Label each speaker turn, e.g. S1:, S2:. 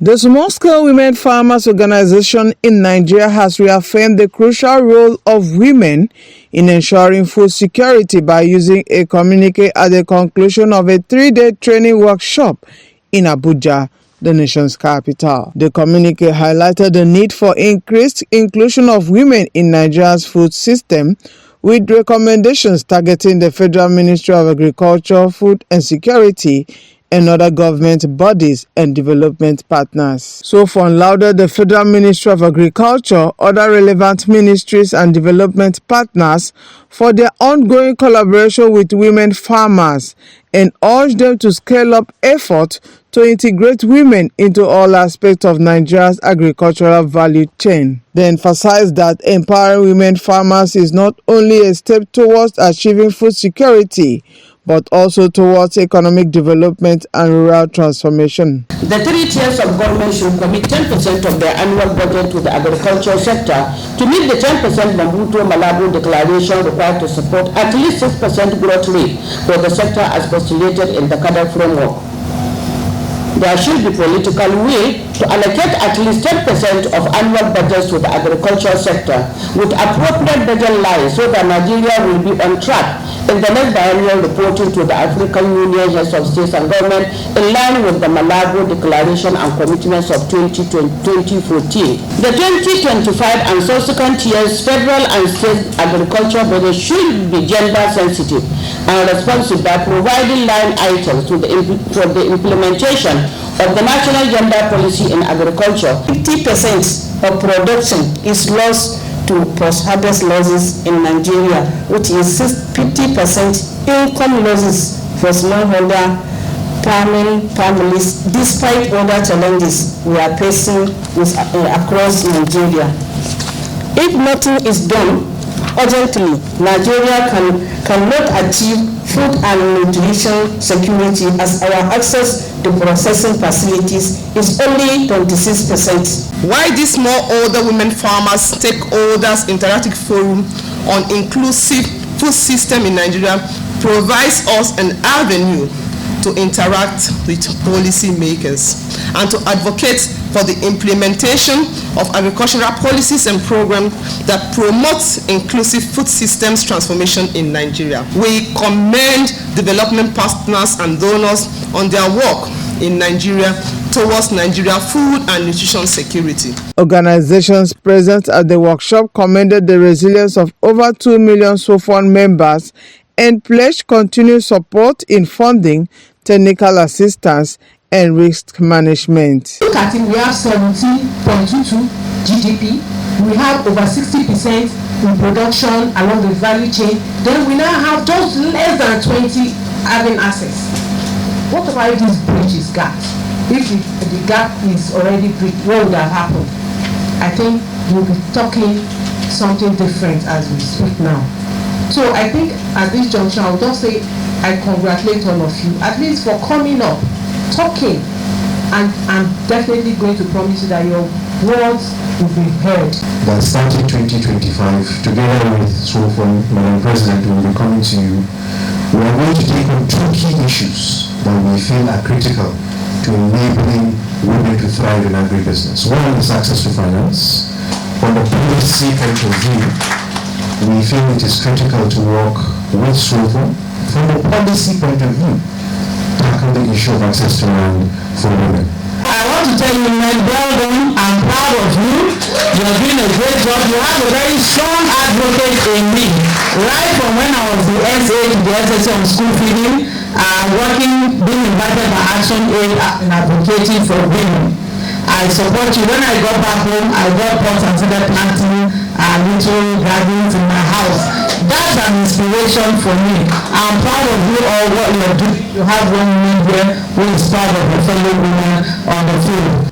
S1: The small-scale women farmers organization in Nigeria has reaffirmed the crucial role of women in ensuring food security by using a communiqué at the conclusion of a 3-day training workshop in Abuja, the nation's capital. The communiqué highlighted the need for increased inclusion of women in Nigeria's food system, with recommendations targeting the Federal Ministry of Agriculture, Food and Security and other government bodies and development partners. SWOFON lauded the Federal Ministry of Agriculture, other relevant ministries and development partners for their ongoing collaboration with women farmers and urged them to scale up efforts to integrate women into all aspects of Nigeria's agricultural value chain. They emphasized that empowering women farmers is not only a step towards achieving food security, but also towards economic development and rural transformation.
S2: The 3 tiers of government should commit 10% of their annual budget to the agricultural sector to meet the 10% Malabo declaration required to support at least 6% growth rate for the sector as postulated in the cadre framework. There should be political will to allocate at least 10% of annual budgets to the agricultural sector with appropriate budget lines so that Nigeria will be on track in the next biennial reporting to the African Union heads of states and government in line with the Malabo Declaration and commitments of 2014. The 2025 and subsequent years federal and state agriculture budget should be gender sensitive and responsive by providing line items for the implementation of the national gender policy in agriculture. 50% of production is lost to post-harvest losses in Nigeria, which is 50% income losses for smallholder farming families, despite other challenges we are facing across Nigeria. If nothing is done urgently, Nigeria cannot achieve food and nutrition security as our access to processing facilities is only 26%.
S3: Why this smallholder women farmers stakeholders interactive forum on inclusive food system in Nigeria provides us an avenue to interact with policy makers and to advocate for the implementation of agricultural policies and programs that promote inclusive food systems transformation in Nigeria. We commend development partners and donors on their work in Nigeria towards Nigeria food and nutrition security.
S1: Organizations present at the workshop commended the resilience of over 2 million SWOFON members and pledged continued support in funding, technical assistance, and risk management.
S4: Look at it, we have 17.22 GDP, we have over 60% in production along the value chain, then we now have just less than 20 having access. What about if this bridge is gapped? If the gap is already bridged, what would have happened? I think we'll be talking something different as we speak now. So I think at this juncture, I'll just say I congratulate all of you, at least for coming up, talking, and I'm definitely going to promise you that your words will be heard.
S5: That starting 2025, together with SWOFON, Madam President, will be coming to you. We are going to take on 2 key issues that we feel are critical to enabling women to thrive in agribusiness. One is access to finance. From the policy point of view, we feel it is critical to work with SWOFON from a policy point of view, tackle the issue of access to land for women.
S2: I want to tell you, men, well done. I'm proud of you. You are doing a great job. You have a very strong advocate in me. Right from when I was the SA to the SSA on school feeding, being invited by Action Aid and advocating for women. I support you. When I got back home, I got pots and started planting little gardens in my house. That's an inspiration for me. I'm proud of you all, what you're doing. You have one woman here who is proud of her fellow women on the field.